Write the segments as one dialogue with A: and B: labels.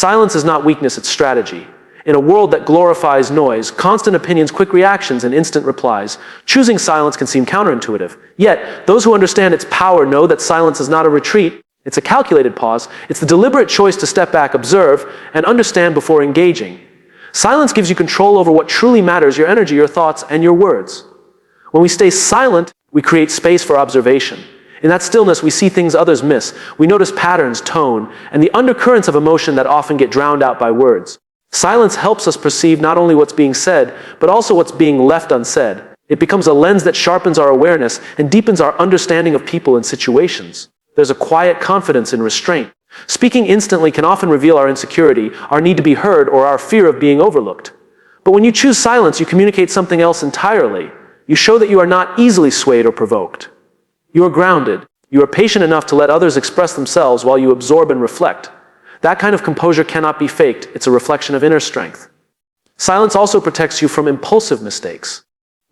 A: Silence is not weakness, it's strategy. In a world that glorifies noise, constant opinions, quick reactions, and instant replies, choosing silence can seem counterintuitive. Yet, those who understand its power know that silence is not a retreat, it's a calculated pause. It's the deliberate choice to step back, observe, and understand before engaging. Silence gives you control over what truly matters, your energy, your thoughts, and your words. When we stay silent, we create space for observation. In that stillness, we see things others miss. We notice patterns, tone, and the undercurrents of emotion that often get drowned out by words. Silence helps us perceive not only what's being said, but also what's being left unsaid. It becomes a lens that sharpens our awareness and deepens our understanding of people and situations. There's a quiet confidence in restraint. Speaking instantly can often reveal our insecurity, our need to be heard, or our fear of being overlooked. But when you choose silence, you communicate something else entirely. You show that you are not easily swayed or provoked. You are grounded. You are patient enough to let others express themselves while you absorb and reflect. That kind of composure cannot be faked. It's a reflection of inner strength. Silence also protects you from impulsive mistakes.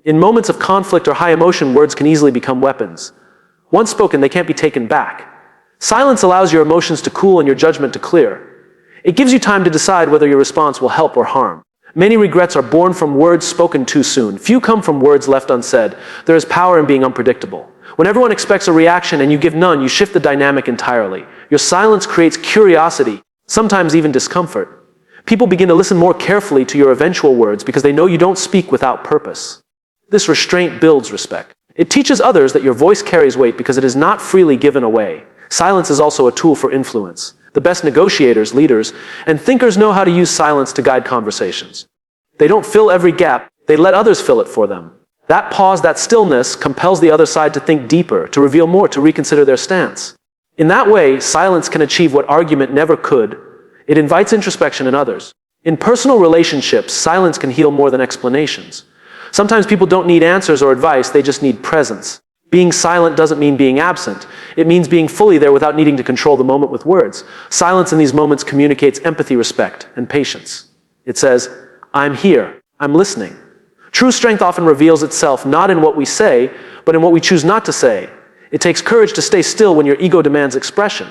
A: In moments of conflict or high emotion, words can easily become weapons. Once spoken, they can't be taken back. Silence allows your emotions to cool and your judgment to clear. It gives you time to decide whether your response will help or harm. Many regrets are born from words spoken too soon. Few come from words left unsaid. There is power in being unpredictable. When everyone expects a reaction and you give none, you shift the dynamic entirely. Your silence creates curiosity, sometimes even discomfort. People begin to listen more carefully to your eventual words because they know you don't speak without purpose. This restraint builds respect. It teaches others that your voice carries weight because it is not freely given away. Silence is also a tool for influence. The best negotiators, leaders, and thinkers know how to use silence to guide conversations. They don't fill every gap, they let others fill it for them. That pause, that stillness, compels the other side to think deeper, to reveal more, to reconsider their stance. In that way, silence can achieve what argument never could. It invites introspection in others. In personal relationships, silence can heal more than explanations. Sometimes people don't need answers or advice, they just need presence. Being silent doesn't mean being absent. It means being fully there without needing to control the moment with words. Silence in these moments communicates empathy, respect, and patience. It says, I'm here, I'm listening. True strength often reveals itself not in what we say, but in what we choose not to say. It takes courage to stay still when your ego demands expression.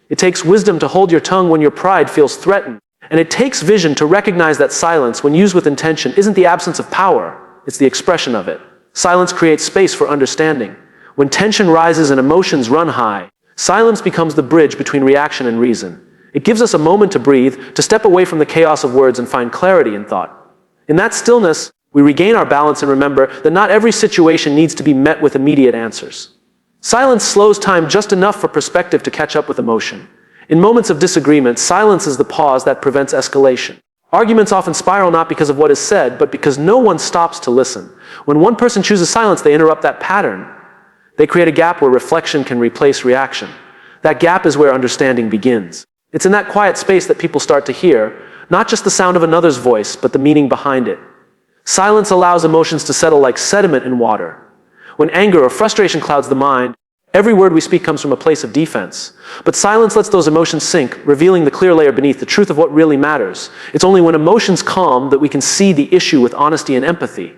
A: It takes wisdom to hold your tongue when your pride feels threatened. And it takes vision to recognize that silence, when used with intention, isn't the absence of power, it's the expression of it. Silence creates space for understanding. When tension rises and emotions run high, silence becomes the bridge between reaction and reason. It gives us a moment to breathe, to step away from the chaos of words and find clarity in thought. In that stillness, we regain our balance and remember that not every situation needs to be met with immediate answers. Silence slows time just enough for perspective to catch up with emotion. In moments of disagreement, silence is the pause that prevents escalation. Arguments often spiral not because of what is said, but because no one stops to listen. When one person chooses silence, they interrupt that pattern. They create a gap where reflection can replace reaction. That gap is where understanding begins. It's in that quiet space that people start to hear, not just the sound of another's voice, but the meaning behind it. Silence allows emotions to settle like sediment in water. When anger or frustration clouds the mind, every word we speak comes from a place of defense. But silence lets those emotions sink, revealing the clear layer beneath, the truth of what really matters. It's only when emotions calm that we can see the issue with honesty and empathy.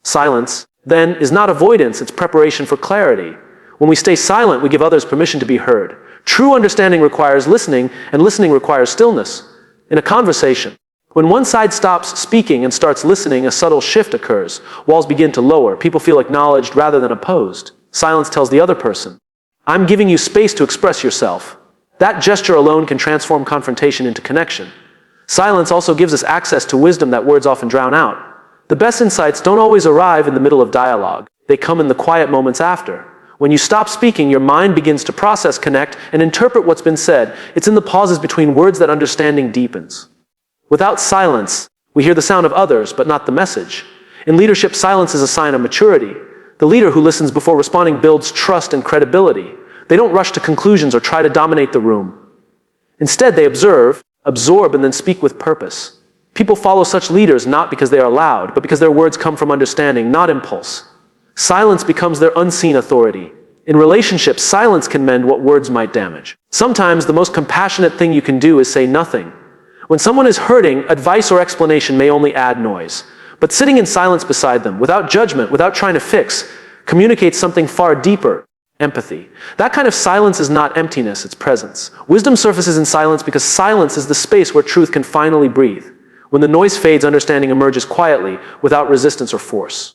A: Silence, then, is not avoidance, it's preparation for clarity. When we stay silent, we give others permission to be heard. True understanding requires listening, and listening requires stillness. In a conversation, when one side stops speaking and starts listening, a subtle shift occurs. Walls begin to lower. People feel acknowledged rather than opposed. Silence tells the other person, I'm giving you space to express yourself. That gesture alone can transform confrontation into connection. Silence also gives us access to wisdom that words often drown out. The best insights don't always arrive in the middle of dialogue. They come in the quiet moments after. When you stop speaking, your mind begins to process, connect, and interpret what's been said. It's in the pauses between words that understanding deepens. Without silence, we hear the sound of others, but not the message. In leadership, silence is a sign of maturity. The leader who listens before responding builds trust and credibility. They don't rush to conclusions or try to dominate the room. Instead, they observe, absorb, and then speak with purpose. People follow such leaders not because they are loud, but because their words come from understanding, not impulse. Silence becomes their unseen authority. In relationships, silence can mend what words might damage. Sometimes the most compassionate thing you can do is say nothing. When someone is hurting, advice or explanation may only add noise. But sitting in silence beside them, without judgment, without trying to fix, communicates something far deeper. empathy. That kind of silence is not emptiness, it's presence. Wisdom surfaces in silence because silence is the space where truth can finally breathe. When the noise fades, understanding emerges quietly, without resistance or force.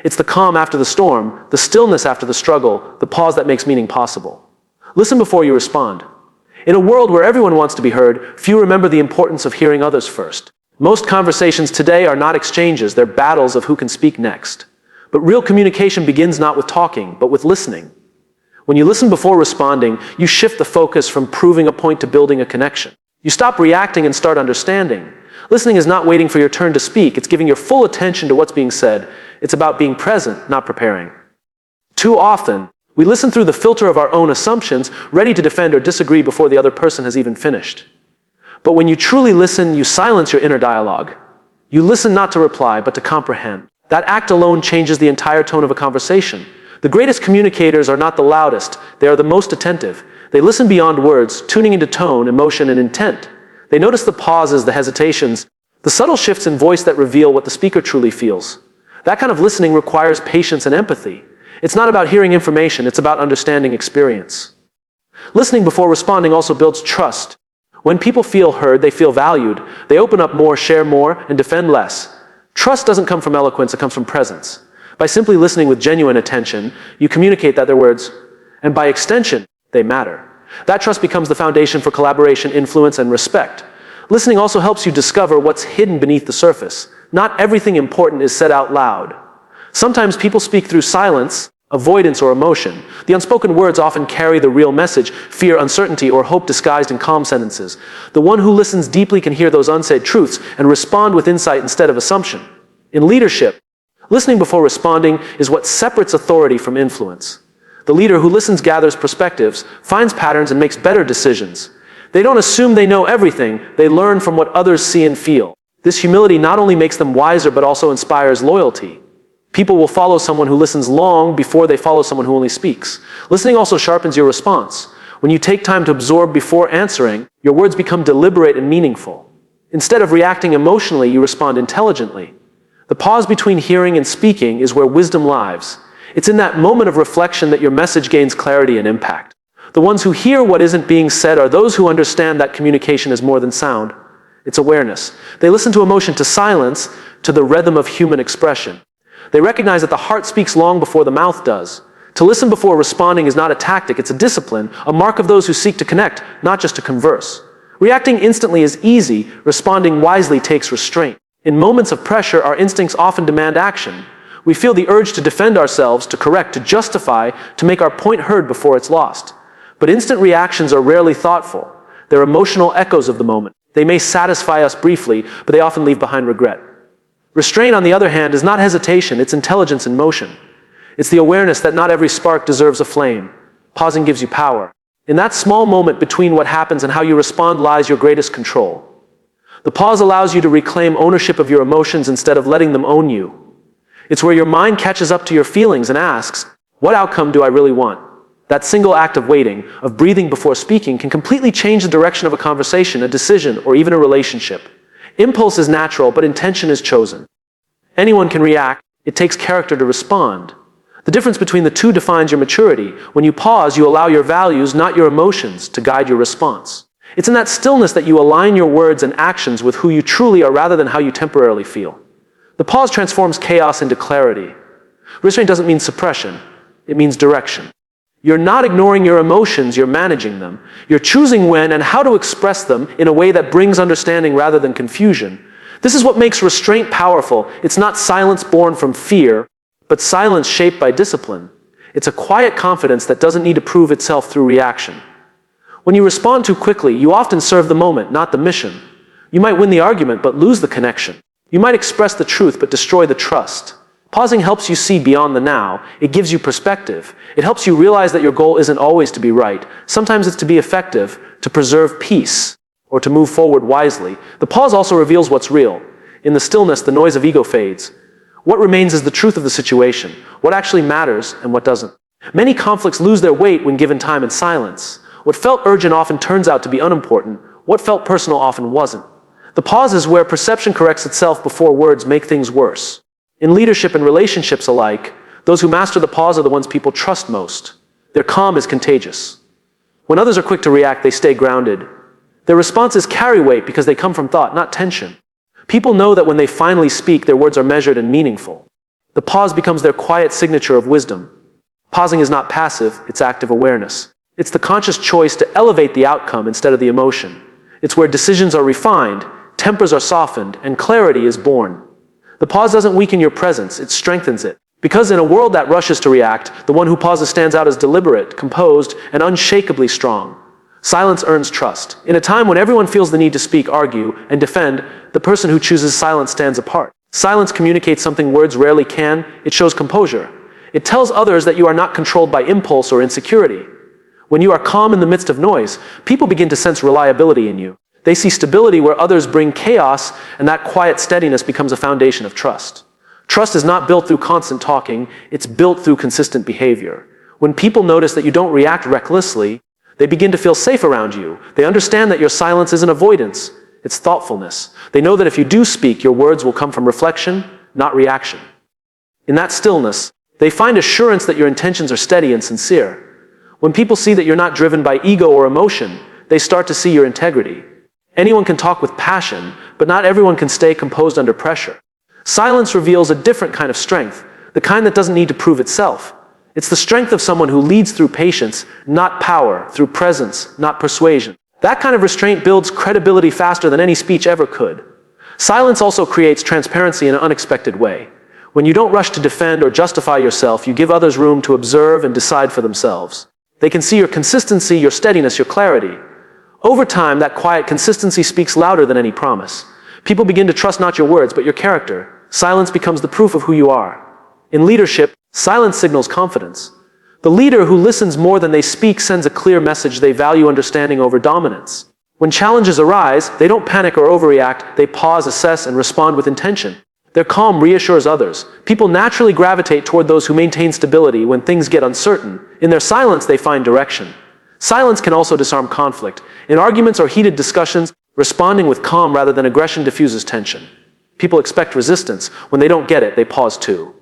A: It's the calm after the storm, the stillness after the struggle, the pause that makes meaning possible. Listen before you respond. In a world where everyone wants to be heard, few remember the importance of hearing others first. Most conversations today are not exchanges, they're battles of who can speak next. But real communication begins not with talking, but with listening. When you listen before responding, you shift the focus from proving a point to building a connection. You stop reacting and start understanding. Listening is not waiting for your turn to speak, it's giving your full attention to what's being said. It's about being present, not preparing. Too often, we listen through the filter of our own assumptions, ready to defend or disagree before the other person has even finished. But when you truly listen, you silence your inner dialogue. You listen not to reply, but to comprehend. That act alone changes the entire tone of a conversation. The greatest communicators are not the loudest, they are the most attentive. They listen beyond words, tuning into tone, emotion, and intent. They notice the pauses, the hesitations, the subtle shifts in voice that reveal what the speaker truly feels. That kind of listening requires patience and empathy. It's not about hearing information, it's about understanding experience. Listening before responding also builds trust. When people feel heard, they feel valued. They open up more, share more, and defend less. Trust doesn't come from eloquence, it comes from presence. By simply listening with genuine attention, you communicate that their words, and by extension, they matter. That trust becomes the foundation for collaboration, influence, and respect. Listening also helps you discover what's hidden beneath the surface. Not everything important is said out loud. Sometimes people speak through silence, avoidance, or emotion. The unspoken words often carry the real message, fear, uncertainty, or hope disguised in calm sentences. The one who listens deeply can hear those unsaid truths and respond with insight instead of assumption. In leadership, listening before responding is what separates authority from influence. The leader who listens gathers perspectives, finds patterns, and makes better decisions. They don't assume they know everything, they learn from what others see and feel. This humility not only makes them wiser, but also inspires loyalty. People will follow someone who listens long before they follow someone who only speaks. Listening also sharpens your response. When you take time to absorb before answering, your words become deliberate and meaningful. Instead of reacting emotionally, you respond intelligently. The pause between hearing and speaking is where wisdom lies. It's in that moment of reflection that your message gains clarity and impact. The ones who hear what isn't being said are those who understand that communication is more than sound. It's awareness. They listen to emotion, to silence, to the rhythm of human expression. They recognize that the heart speaks long before the mouth does. To listen before responding is not a tactic, it's a discipline, a mark of those who seek to connect, not just to converse. Reacting instantly is easy, responding wisely takes restraint. In moments of pressure, our instincts often demand action. We feel the urge to defend ourselves, to correct, to justify, to make our point heard before it's lost. But instant reactions are rarely thoughtful. They're emotional echoes of the moment. They may satisfy us briefly, but they often leave behind regret. Restraint, on the other hand, is not hesitation, it's intelligence in motion. It's the awareness that not every spark deserves a flame. Pausing gives you power. In that small moment between what happens and how you respond lies your greatest control. The pause allows you to reclaim ownership of your emotions instead of letting them own you. It's where your mind catches up to your feelings and asks, what outcome do I really want? That single act of waiting, of breathing before speaking, can completely change the direction of a conversation, a decision, or even a relationship. Impulse is natural, but intention is chosen. Anyone can react. It takes character to respond. The difference between the two defines your maturity. When you pause, you allow your values, not your emotions, to guide your response. It's in that stillness that you align your words and actions with who you truly are rather than how you temporarily feel. The pause transforms chaos into clarity. Restraint doesn't mean suppression. It means direction. You're not ignoring your emotions, you're managing them. You're choosing when and how to express them in a way that brings understanding rather than confusion. This is what makes restraint powerful. It's not silence born from fear, but silence shaped by discipline. It's a quiet confidence that doesn't need to prove itself through reaction. When you respond too quickly, you often serve the moment, not the mission. You might win the argument, but lose the connection. You might express the truth, but destroy the trust. Pausing helps you see beyond the now. It gives you perspective. It helps you realize that your goal isn't always to be right. Sometimes it's to be effective, to preserve peace, or to move forward wisely. The pause also reveals what's real. In the stillness, the noise of ego fades. What remains is the truth of the situation, what actually matters and what doesn't. Many conflicts lose their weight when given time and silence. What felt urgent often turns out to be unimportant. What felt personal often wasn't. The pause is where perception corrects itself before words make things worse. In leadership and relationships alike, those who master the pause are the ones people trust most. Their calm is contagious. When others are quick to react, they stay grounded. Their responses carry weight because they come from thought, not tension. People know that when they finally speak, their words are measured and meaningful. The pause becomes their quiet signature of wisdom. Pausing is not passive, it's active awareness. It's the conscious choice to elevate the outcome instead of the emotion. It's where decisions are refined, tempers are softened, and clarity is born. The pause doesn't weaken your presence, it strengthens it. Because in a world that rushes to react, the one who pauses stands out as deliberate, composed, and unshakably strong. Silence earns trust. In a time when everyone feels the need to speak, argue, and defend, the person who chooses silence stands apart. Silence communicates something words rarely can. It shows composure. It tells others that you are not controlled by impulse or insecurity. When you are calm in the midst of noise, people begin to sense reliability in you. They see stability where others bring chaos, and that quiet steadiness becomes a foundation of trust. Trust is not built through constant talking, it's built through consistent behavior. When people notice that you don't react recklessly, they begin to feel safe around you. They understand that your silence isn't avoidance, it's thoughtfulness. They know that if you do speak, your words will come from reflection, not reaction. In that stillness, they find assurance that your intentions are steady and sincere. When people see that you're not driven by ego or emotion, they start to see your integrity. Anyone can talk with passion, but not everyone can stay composed under pressure. Silence reveals a different kind of strength, the kind that doesn't need to prove itself. It's the strength of someone who leads through patience, not power, through presence, not persuasion. That kind of restraint builds credibility faster than any speech ever could. Silence also creates transparency in an unexpected way. When you don't rush to defend or justify yourself, you give others room to observe and decide for themselves. They can see your consistency, your steadiness, your clarity. Over time, that quiet consistency speaks louder than any promise. People begin to trust not your words, but your character. Silence becomes the proof of who you are. In leadership, silence signals confidence. The leader who listens more than they speak sends a clear message they value understanding over dominance. When challenges arise, they don't panic or overreact, they pause, assess, and respond with intention. Their calm reassures others. People naturally gravitate toward those who maintain stability when things get uncertain. In their silence, they find direction. Silence can also disarm conflict. In arguments or heated discussions, responding with calm rather than aggression diffuses tension. People expect resistance. When they don't get it, they pause too.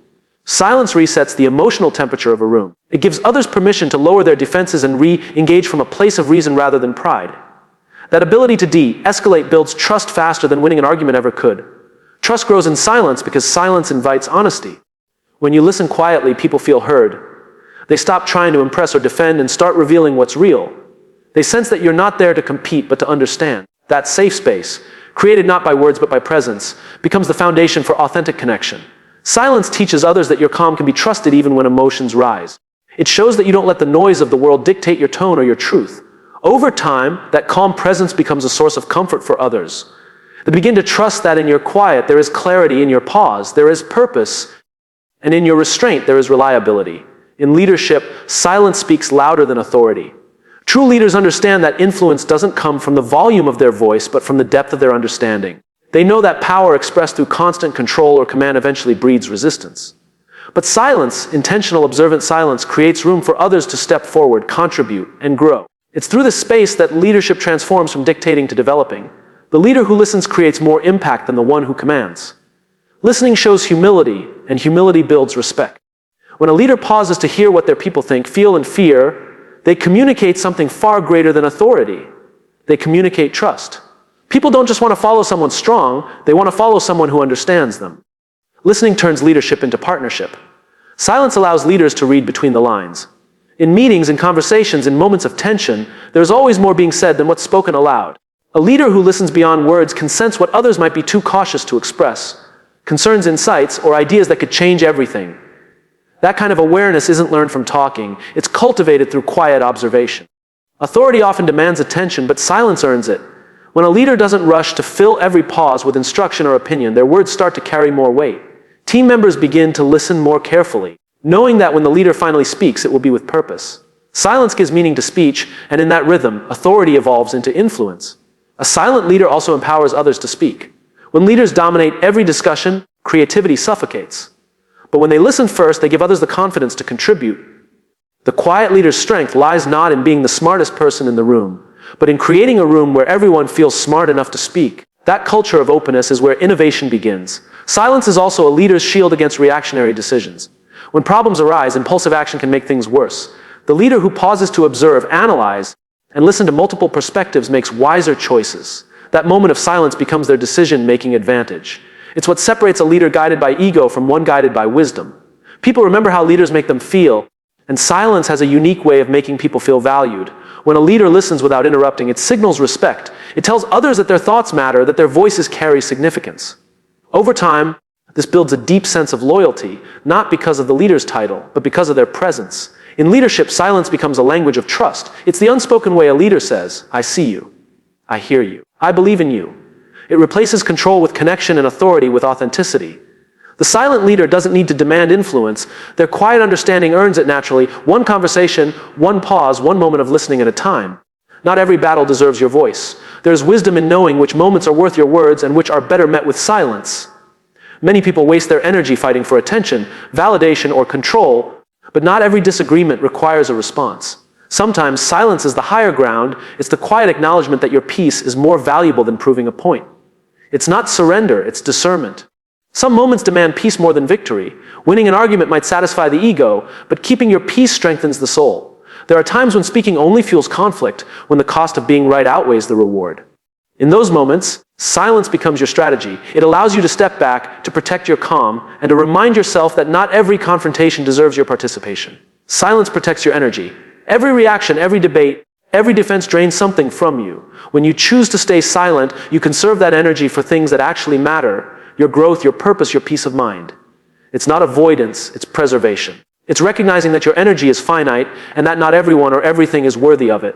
A: Silence resets the emotional temperature of a room. It gives others permission to lower their defenses and re-engage from a place of reason rather than pride. That ability to de-escalate builds trust faster than winning an argument ever could. Trust grows in silence because silence invites honesty. When you listen quietly, people feel heard. They stop trying to impress or defend and start revealing what's real. They sense that you're not there to compete but to understand. That safe space, created not by words but by presence, becomes the foundation for authentic connection. Silence teaches others that your calm can be trusted even when emotions rise. It shows that you don't let the noise of the world dictate your tone or your truth. Over time, that calm presence becomes a source of comfort for others. They begin to trust that in your quiet there is clarity, in your pause there is purpose, and in your restraint there is reliability. In leadership, silence speaks louder than authority. True leaders understand that influence doesn't come from the volume of their voice, but from the depth of their understanding. They know that power expressed through constant control or command eventually breeds resistance. But silence, intentional observant silence, creates room for others to step forward, contribute, and grow. It's through this space that leadership transforms from dictating to developing. The leader who listens creates more impact than the one who commands. Listening shows humility, and humility builds respect. When a leader pauses to hear what their people think, feel, and fear, they communicate something far greater than authority. They communicate trust. People don't just want to follow someone strong, they want to follow someone who understands them. Listening turns leadership into partnership. Silence allows leaders to read between the lines. In meetings, in conversations, in moments of tension, there's always more being said than what's spoken aloud. A leader who listens beyond words can sense what others might be too cautious to express, concerns, insights, or ideas that could change everything. That kind of awareness isn't learned from talking, it's cultivated through quiet observation. Authority often demands attention, but silence earns it. When a leader doesn't rush to fill every pause with instruction or opinion, their words start to carry more weight. Team members begin to listen more carefully, knowing that when the leader finally speaks, it will be with purpose. Silence gives meaning to speech, and in that rhythm, authority evolves into influence. A silent leader also empowers others to speak. When leaders dominate every discussion, creativity suffocates. But when they listen first, they give others the confidence to contribute. The quiet leader's strength lies not in being the smartest person in the room, but in creating a room where everyone feels smart enough to speak. That culture of openness is where innovation begins. Silence is also a leader's shield against reactionary decisions. When problems arise, impulsive action can make things worse. The leader who pauses to observe, analyze, and listen to multiple perspectives makes wiser choices. That moment of silence becomes their decision-making advantage. It's what separates a leader guided by ego from one guided by wisdom. People remember how leaders make them feel, and silence has a unique way of making people feel valued. When a leader listens without interrupting, it signals respect. It tells others that their thoughts matter, that their voices carry significance. Over time, this builds a deep sense of loyalty, not because of the leader's title, but because of their presence. In leadership, silence becomes a language of trust. It's the unspoken way a leader says, "I see you. I hear you. I believe in you." It replaces control with connection and authority with authenticity. The silent leader doesn't need to demand influence. Their quiet understanding earns it naturally, one conversation, one pause, one moment of listening at a time. Not every battle deserves your voice. There's wisdom in knowing which moments are worth your words and which are better met with silence. Many people waste their energy fighting for attention, validation, or control, but not every disagreement requires a response. Sometimes silence is the higher ground. It's the quiet acknowledgement that your peace is more valuable than proving a point. It's not surrender, it's discernment. Some moments demand peace more than victory. Winning an argument might satisfy the ego, but keeping your peace strengthens the soul. There are times when speaking only fuels conflict, when the cost of being right outweighs the reward. In those moments, silence becomes your strategy. It allows you to step back, to protect your calm, and to remind yourself that not every confrontation deserves your participation. Silence protects your energy. Every reaction, every debate, every defense drains something from you. When you choose to stay silent, you conserve that energy for things that actually matter: your growth, your purpose, your peace of mind. It's not avoidance, it's preservation. It's recognizing that your energy is finite and that not everyone or everything is worthy of it.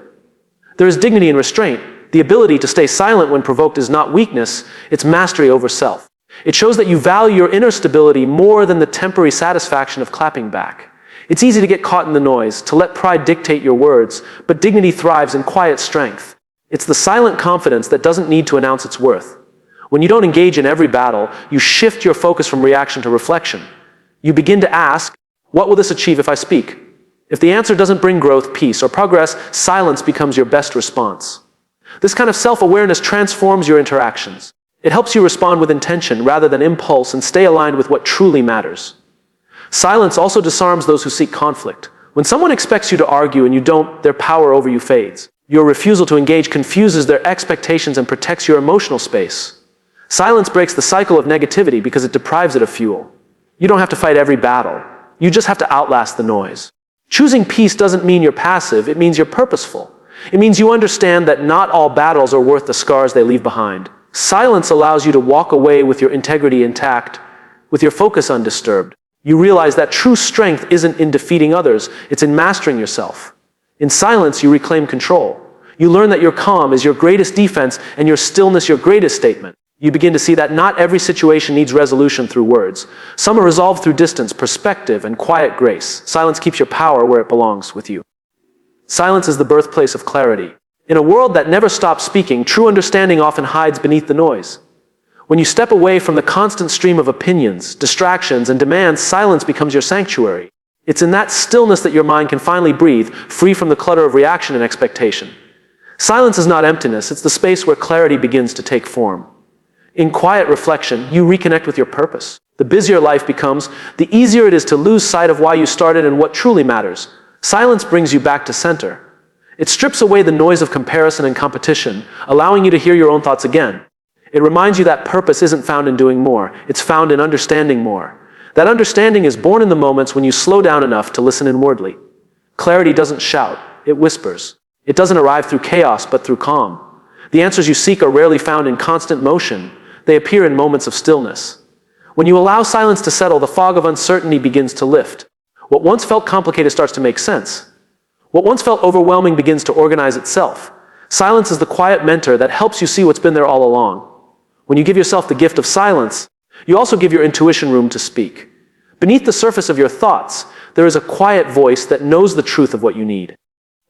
A: There is dignity in restraint. The ability to stay silent when provoked is not weakness, it's mastery over self. It shows that you value your inner stability more than the temporary satisfaction of clapping back. It's easy to get caught in the noise, to let pride dictate your words, but dignity thrives in quiet strength. It's the silent confidence that doesn't need to announce its worth. When you don't engage in every battle, you shift your focus from reaction to reflection. You begin to ask, what will this achieve if I speak? If the answer doesn't bring growth, peace, or progress, silence becomes your best response. This kind of self-awareness transforms your interactions. It helps you respond with intention rather than impulse and stay aligned with what truly matters. Silence also disarms those who seek conflict. When someone expects you to argue and you don't, their power over you fades. Your refusal to engage confuses their expectations and protects your emotional space. Silence breaks the cycle of negativity because it deprives it of fuel. You don't have to fight every battle. You just have to outlast the noise. Choosing peace doesn't mean you're passive, it means you're purposeful. It means you understand that not all battles are worth the scars they leave behind. Silence allows you to walk away with your integrity intact, with your focus undisturbed. You realize that true strength isn't in defeating others, it's in mastering yourself. In silence, you reclaim control. You learn that your calm is your greatest defense and your stillness your greatest statement. You begin to see that not every situation needs resolution through words. Some are resolved through distance, perspective, and quiet grace. Silence keeps your power where it belongs, with you. Silence is the birthplace of clarity. In a world that never stops speaking, true understanding often hides beneath the noise. When you step away from the constant stream of opinions, distractions, and demands, silence becomes your sanctuary. It's in that stillness that your mind can finally breathe, free from the clutter of reaction and expectation. Silence is not emptiness, it's the space where clarity begins to take form. In quiet reflection, you reconnect with your purpose. The busier life becomes, the easier it is to lose sight of why you started and what truly matters. Silence brings you back to center. It strips away the noise of comparison and competition, allowing you to hear your own thoughts again. It reminds you that purpose isn't found in doing more, it's found in understanding more. That understanding is born in the moments when you slow down enough to listen inwardly. Clarity doesn't shout, it whispers. It doesn't arrive through chaos, but through calm. The answers you seek are rarely found in constant motion. They appear in moments of stillness. When you allow silence to settle, the fog of uncertainty begins to lift. What once felt complicated starts to make sense. What once felt overwhelming begins to organize itself. Silence is the quiet mentor that helps you see what's been there all along. When you give yourself the gift of silence, you also give your intuition room to speak. Beneath the surface of your thoughts, there is a quiet voice that knows the truth of what you need.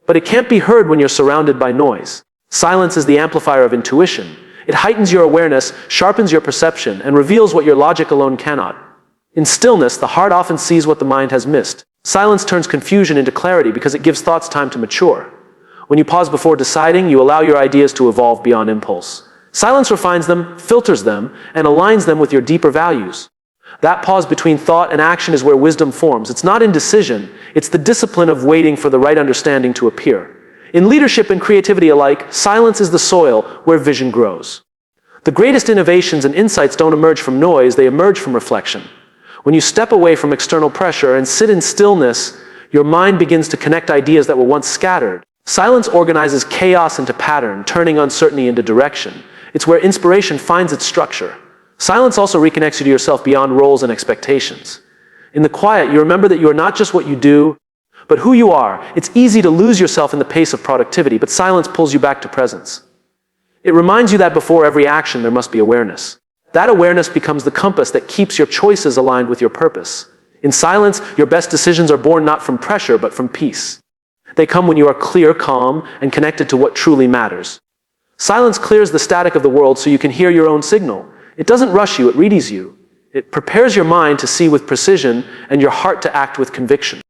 A: But it can't be heard when you're surrounded by noise. Silence is the amplifier of intuition. It heightens your awareness, sharpens your perception, and reveals what your logic alone cannot. In stillness, the heart often sees what the mind has missed. Silence turns confusion into clarity because it gives thoughts time to mature. When you pause before deciding, you allow your ideas to evolve beyond impulse. Silence refines them, filters them, and aligns them with your deeper values. That pause between thought and action is where wisdom forms. It's not indecision, it's the discipline of waiting for the right understanding to appear. In leadership and creativity alike, silence is the soil where vision grows. The greatest innovations and insights don't emerge from noise, they emerge from reflection. When you step away from external pressure and sit in stillness, your mind begins to connect ideas that were once scattered. Silence organizes chaos into pattern, turning uncertainty into direction. It's where inspiration finds its structure. Silence also reconnects you to yourself beyond roles and expectations. In the quiet, you remember that you are not just what you do, but who you are. It's easy to lose yourself in the pace of productivity, but silence pulls you back to presence. It reminds you that before every action, there must be awareness. That awareness becomes the compass that keeps your choices aligned with your purpose. In silence, your best decisions are born not from pressure, but from peace. They come when you are clear, calm, and connected to what truly matters. Silence clears the static of the world so you can hear your own signal. It doesn't rush you, it readies you. It prepares your mind to see with precision and your heart to act with conviction.